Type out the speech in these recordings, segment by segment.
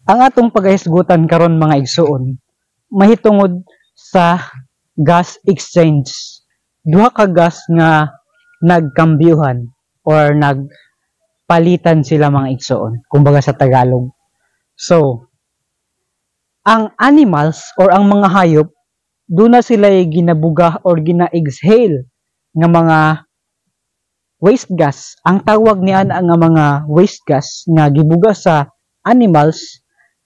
Ang atong pagahisgutan karon mga igsuon mahitungod sa gas exchange. Duha ka gas nga nagkambyuhan or nagpalitan sila mga igsuon, kumbaga sa Tagalog. So, ang animals or ang mga hayop, doon na sila ginabuga or gina-exhale nga mga waste gas. Ang tawag niyan ang mga waste gas nga gibuga sa animals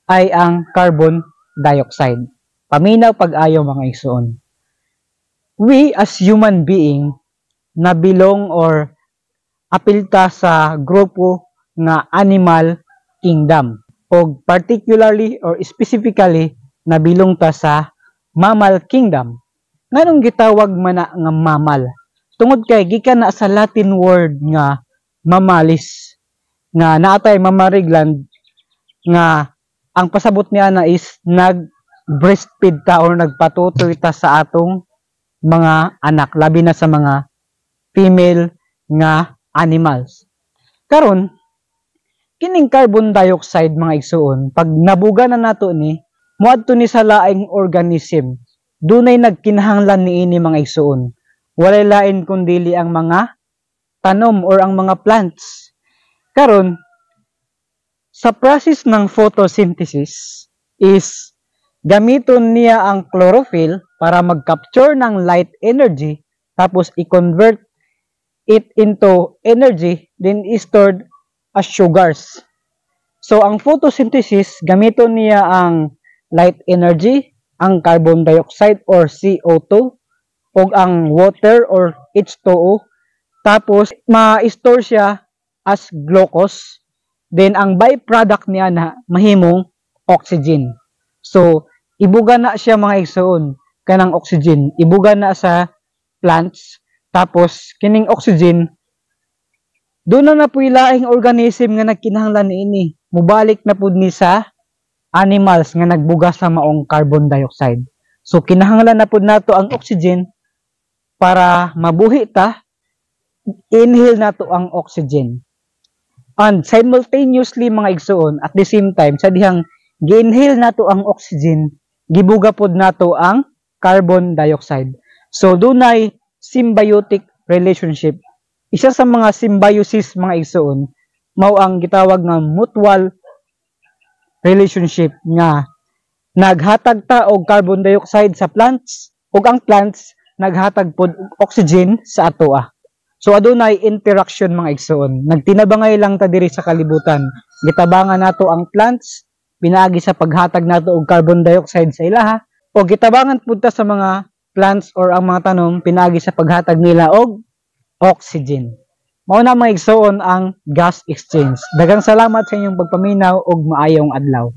ay ang carbon dioxide. Paminaw pag-ayo mga igsoon. We as human being na belong or apilta sa grupo nga animal kingdom o particularly or specifically na bilong ta sa mammal kingdom. Nganong gitawag man na nga mammal? Tungod kay gikan na sa Latin word nga mammalis nga naatay mamarigland nga ang pasabot niya na is nag-breastfeed ta or nagpatutoy ta sa atong mga anak, labi na sa mga female nga animals. Karon, kining carbon dioxide mga igsuon, pag nabuga na nato ni, muadto ni sa laing organism, dunay nagkinahanglan niini mga igsuon. Walay lain kundili ang mga tanom or ang mga plants. Karon, sa process ng photosynthesis is gamiton niya ang chlorophyll para mag-capture ng light energy tapos i-convert it into energy then is stored as sugars. So ang photosynthesis gamiton niya ang light energy, ang carbon dioxide or CO2 o ang water or H2O tapos ma-store siya as glucose. Then, ang byproduct niya na mahimong oxygen. So, ibuga na siya mga igsoon, kanang oxygen. Ibuga na sa plants. Tapos, kining oxygen, doon na po ilaing organism nga nagkinahanglan ini. Mubalik na po ni sa animals nga nagbuga sa maong carbon dioxide. So, kinahanglan na po nato ang oxygen para mabuhi ta, inhale nato ang oxygen. And simultaneously mga igsuon at the same time sa dihang gi-inhale nato ang oxygen gibuga pod nato ang carbon dioxide. So dunay symbiotic relationship. Isa sa mga symbiosis mga igsuon mao ang gitawag nga mutual relationship nga naghatag ta og carbon dioxide sa plants ug ang plants naghatag pod og oxygen sa atoa. So adunay interaction mga igsoon. Nagtinabangay lang ta diri sa kalibutan. Gitabangan nato ang plants pinaagi sa paghatag nato og carbon dioxide sa ilaha o gitabangan pud ta sa mga plants or ang mga tanom pinaagi sa paghatag nila og oxygen. Mao na mga igsoon ang gas exchange. Daghang salamat sa inyong pagpaminaw og maayong adlaw.